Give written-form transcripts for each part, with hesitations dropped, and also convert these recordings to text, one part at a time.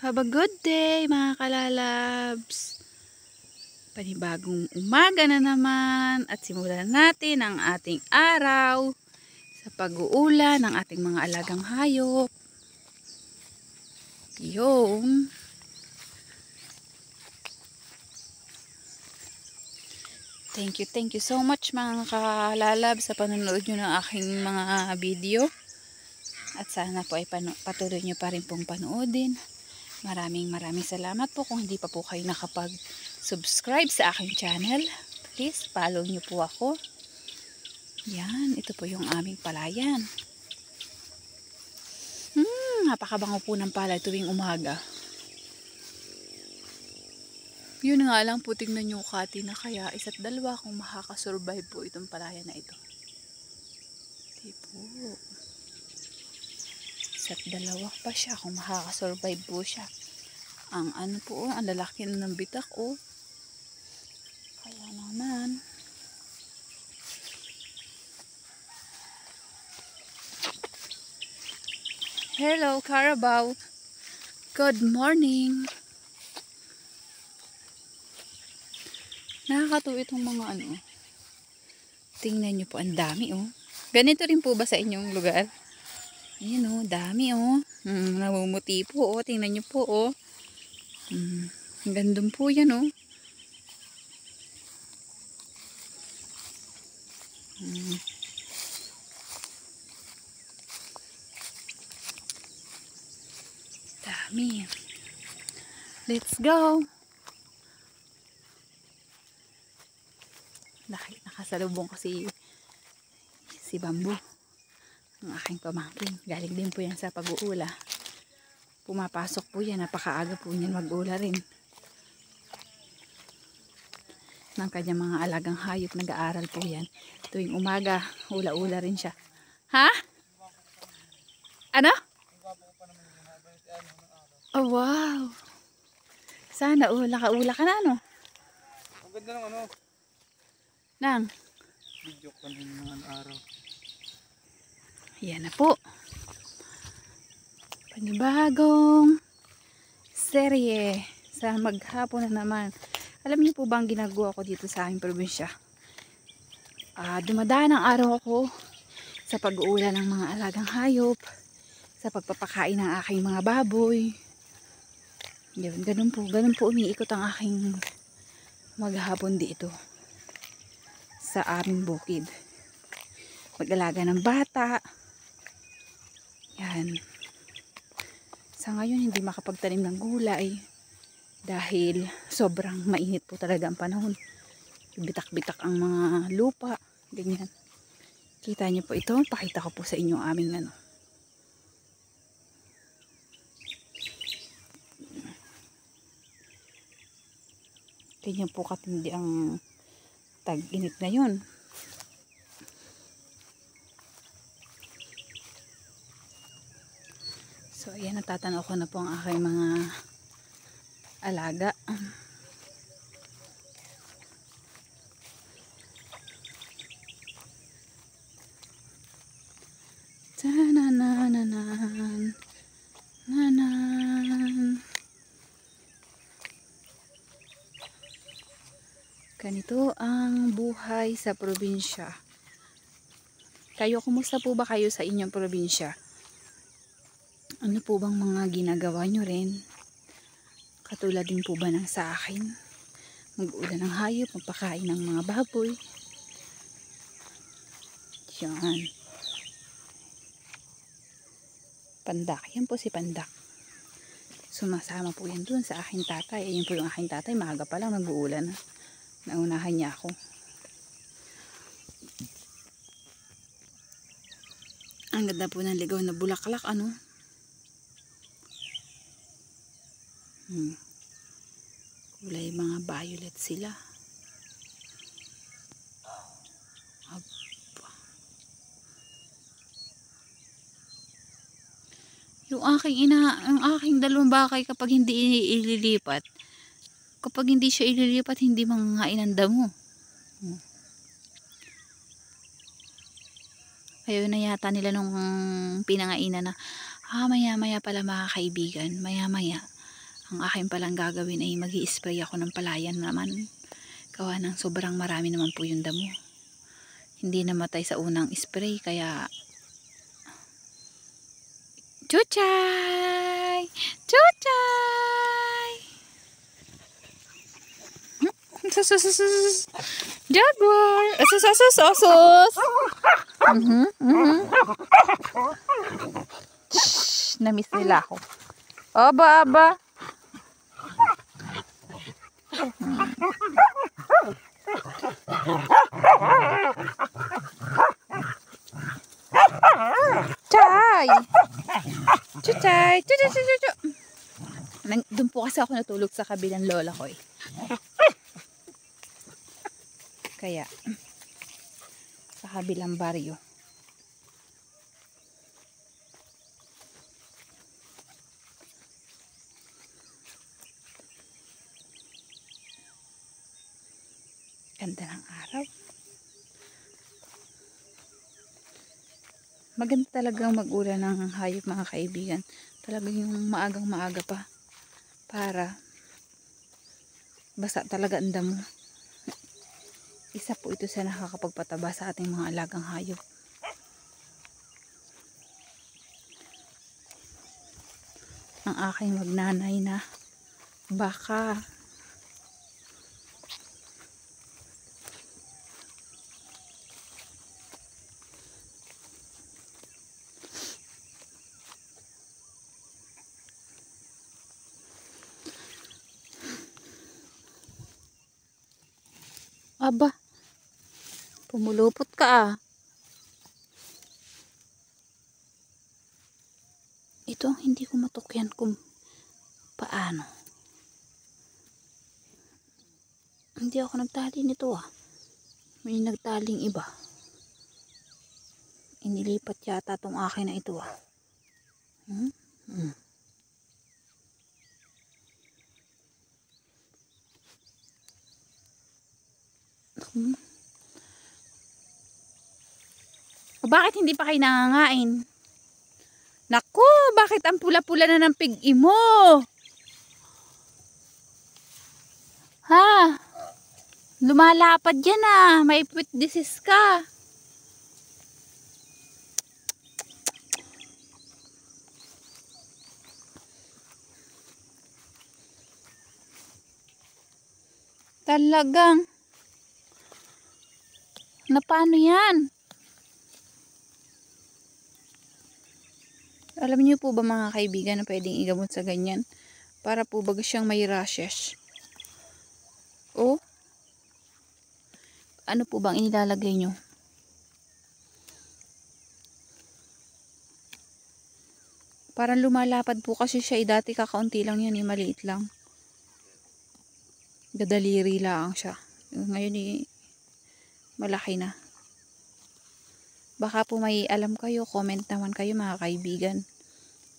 Have a good day mga kalalabs. Panibagong umaga na naman at simulan natin ang ating araw sa pag-uulan ng ating mga alagang hayop. Yung thank you so much mga kalalabs sa panonood nyo ng aking mga video. At sana po ay patuloy nyo pa rin pong panoodin. Maraming salamat po. Kung hindi pa po kayo nakapag-subscribe sa aking channel, please follow nyo po ako. Yan, ito po yung aming palayan. Napakabango po ng palay tuwing umaga. Yun nga lang po, tingnan nyo kati na kaya isa't dalawa kung makakasurvive po itong palayan na ito. Di po. Isa't dalawa pa siya kung makakasurvive po siya. Ang ano po, ang lalaki na ng bitak Kaya naman. Hello Carabao. Good morning. Nakakatuwa itong mga Tingnan nyo po, ang dami Ganito rin po ba sa inyong lugar? Ayan dami namumuti po tingnan nyo po ang gandong po yan dami. Let's go. Nakasalubong ko si Bamboo, ang aking pamangkin. Galing din po yan sa pag-uula. Pumapasok po yan, napakaaga po yan mag-ula rin ng kanyang mga alagang hayop. Nag-aaral po yan tuwing umaga, ula-ula rin siya. Ha? Ano? Oh wow, sana nakaula ka na ang ganda ng nang video ko ng araw. Yan na po, panibagong serye sa maghapon na naman. Alam niyo po ba ang ginagawa ko dito sa aming probinsya? Dumadaan ang araw ko sa pag-uula ng mga alagang hayop, sa pagpapakain ng aking mga baboy. Yun, ganun po umiikot ang aking maghapon dito sa aming bukid. Mag-alaga ng bata. Yan. Sa ngayon hindi makapagtanim ng gulay dahil sobrang mainit po talaga ang panahon. Bitak-bitak ang mga lupa, ganyan. Kita niyo po ito, pakita ko po sa inyo aming ganyan po katindi ang tag-init na yun. So ayan, natatanaw ko na po ang aking mga alaga. Tanananan, nanan. Ganito ang buhay sa probinsya. Kayo, kumusta po ba kayo sa inyong probinsya? Ano po bang mga ginagawa nyo rin? Katulad din po ba ng sa akin? Mag-uula ng hayop, magpakain ng mga baboy. Yan. Pandak. Yan po si Pandak. Sumasama po yan dun sa aking tatay. Ayun po yung aking tatay. Maaga pa lang nag-uula na. Naunahan niya ako. Ang ganda po ng ligaw na bulaklak kulay mga violet sila. Yung aking dalawang bakay kapag hindi ililipat, kapag hindi siya ililipat, hindi mangangain ng damo. Ayaw na yata nila nung pinangainan na, maya maya pala mga kaibigan, maya maya Ang akin palang gagawin ay mag-i-spray ako ng palayan naman. Gawa ng sobrang marami naman po yung damo. Hindi namatay sa unang spray kaya chuchay! Chuchay! Sus! Jaguar! Asus! Shhh, na-miss nila ako. Aba. Chay! Chuchay! Chu! Doon po kasi ako natulog sa kabilang lola ko eh. Kaya, sa kabilang baryo. Ganda ng araw. Maganda talagang mag-ulan ng hayop mga kaibigan. Talagang yung maagang maaga pa. Para basa talaga ang damo. Isa po ito sa nakakapagpataba sa ating mga alagang hayop. Ang aking magnanay na baka. Aba, pumulupot ka ah. Ito ang hindi ko matukyan kung paano. Hindi ako nagtali nito ah. May nagtaling iba. Inilipat yata tong akin na ito ah. Bakit hindi pa kayo nangangain? Naku, bakit ang pula-pula na ng pig-i mo? Ha? Lumalapad yan ah. May foot disease ka. Talagang. Na paano yan? Alam niyo po ba mga kaibigan na pwedeng igamot sa ganyan? Para po baga siyang may rashes. O? Ano po bang inilalagay nyo? Parang lumalapad po kasi siya. Dati kakaunti lang yan. Maliit lang. Gadaliri lang siya. Ngayon malaki na. Baka po may alam kayo. Comment naman kayo mga kaibigan.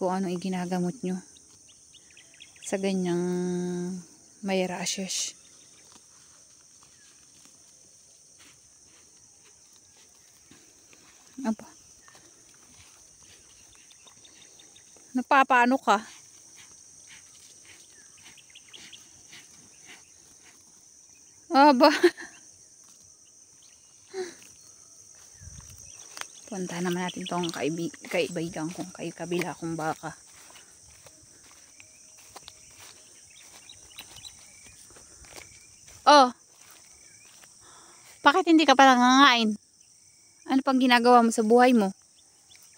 Kung ano ginagamot nyo sa ganyang may rashes. Aba. Napapaano ka? Aba. Punta naman natin itong kaibigan kong kabila kong baka. Oh. Bakit hindi ka pa nangangain? Ano pang ginagawa mo sa buhay mo?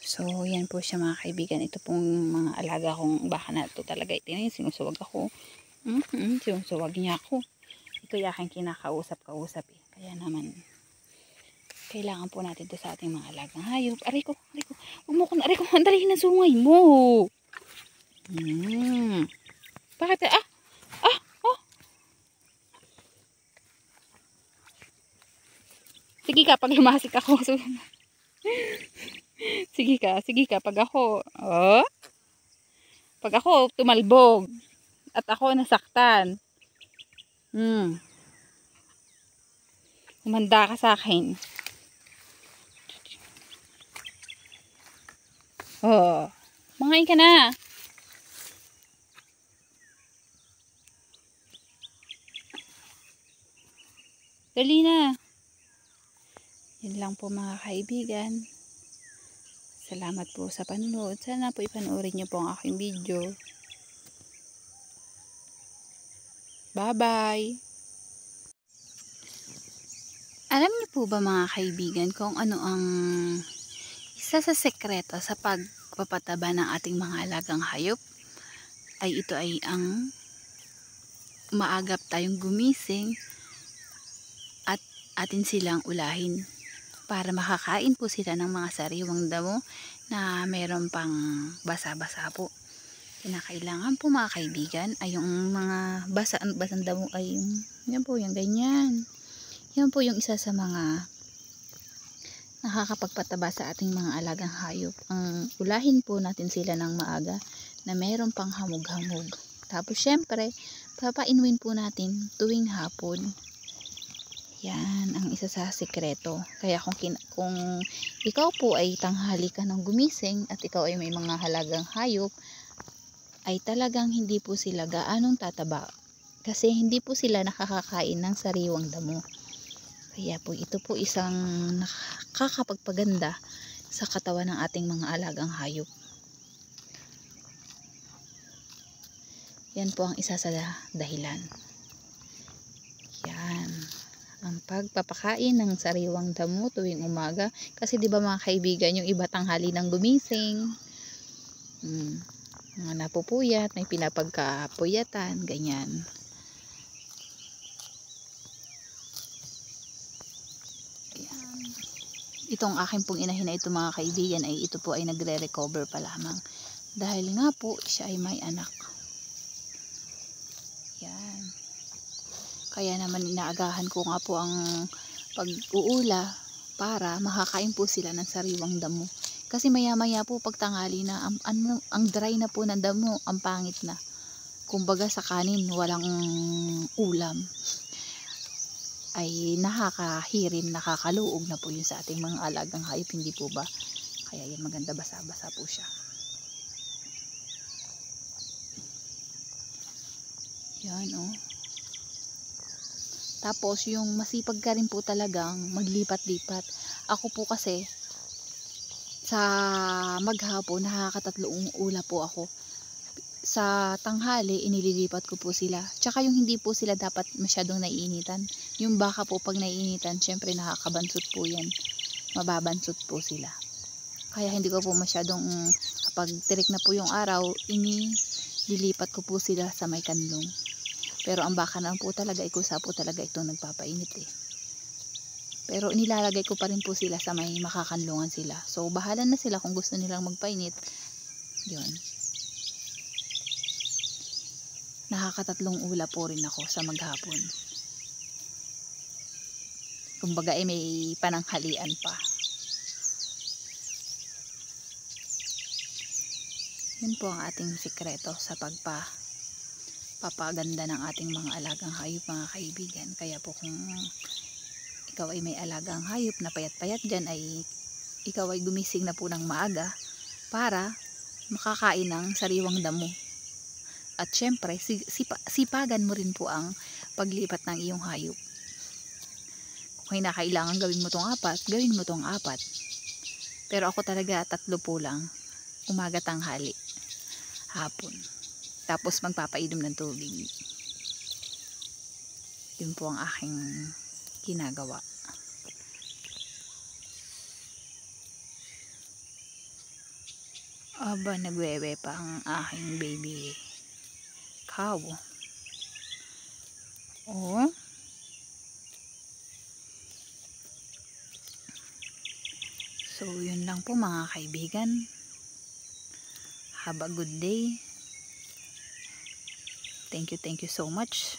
So, yan po siya mga kaibigan. Ito pong mga alaga kong baka na ito talaga. Sinusuwag ako. Sinusuwag niya ako. Ito yung aking kinakausap-kausap eh. Kaya naman, kailangan po natin ito sa ating mga alagang hayop. Aray ko. Huwag mo kong, aray ko, andalihin na sungay mo. Bakit? Oh. Sige ka, pag lumasik ako. Sige ka, pag ako, pag ako tumalbog, at ako nasaktan, humanda ka sa akin. Mangain ka na. Dali na. Yun lang po mga kaibigan. Salamat po sa panonood. Sana po ipanoorin niyo po ang aking video. Bye-bye! Alam niyo po ba mga kaibigan kung ano ang isa sa sekreto sa pagpapataba ng ating mga alagang hayop? Ito ay ang maagap tayong gumising at atin silang ulahin para makakain po sila ng mga sariwang damo na meron pang basa-basa po. Kinakailangan po mga kaibigan ay yung mga basang damo ay yan po, yung ganyan. Yan po yung isa sa mga nakakapagpataba sa ating mga alagang hayop. Ang ulahin po natin sila ng maaga na meron pang hamog-hamog. Tapos syempre, papainuin po natin tuwing hapon. Yan ang isa sa sekreto. Kaya kung ikaw po ay tanghali ka ng gumising at ikaw ay may mga halagang hayop, ay talagang hindi po sila gaanong tataba. Kasi hindi po sila nakakakain ng sariwang damo. Kaya po ito po isang nakakapagpaganda sa katawan ng ating mga alagang hayop. Yan po ang isa sa dahilan. Yan. Ang pagpapakain ng sariwang damo tuwing umaga. Kasi di ba mga kaibigan, yung iba tanghali ng gumising. Mga napupuyat, may pinapagkapuyatan, ganyan. Itong aking pong inahin na ito mga kaibigan ay ito po ay nagre-recover pa lamang dahil nga po siya ay may anak. Yan. Kaya naman inaagahan ko nga po ang pag-uula para makakain po sila ng sariwang damo. Kasi maya-maya po pag tanghali na ang dry na po ng damo, ang pangit na. Kumbaga sa kanin walang ulam. Ay nakakahirin, nakakaluog na po yun sa ating mga alagang hayop, hindi po ba? Kaya yan maganda, basa-basa po siya. Yan oh. Tapos yung masipag ka rin po talagang maglipat-lipat. Ako po kasi sa maghapon nakakatatlong ula po ako. Sa tanghali inililipat ko po sila. Tsaka yung hindi po sila dapat masyadong naiinitan. Yung baka po pag naiinitan, syempre nakakabansot po yan. Mababansot po sila. Kaya hindi ko po masyadong, kapag tirik na po yung araw, inililipat ko po sila sa may kanlong. Pero ang baka na po talaga, ikusa po talaga itong nagpapainit eh. Pero nilalagay ko pa rin po sila sa may makakanlungan sila. So bahala na sila kung gusto nilang magpainit. Yun. Nakakatatlong ula po rin ako sa maghapon. Kumbaga ay may pananghalian pa. Yun po ang ating sikreto sa papaganda ng ating mga alagang hayop mga kaibigan. Kaya po kung ikaw ay may alagang hayop na payat-payat dyan, ay ikaw ay gumising na po ng maaga para makakain ng sariwang damo. At syempre, sipagan mo rin po ang paglipat ng iyong hayop. Kung kailangan gawin mo tong 4, gawin mo tong 4. Pero ako talaga 3 po lang. Umaga, tanghali, hapon. Tapos magpapainom ng tubig. Yun po ang aking ginagawa. Aba, nagwewe pa ang aking baby cow. Oh. So, yun lang po mga kaibigan. Have a good day. Thank you so much.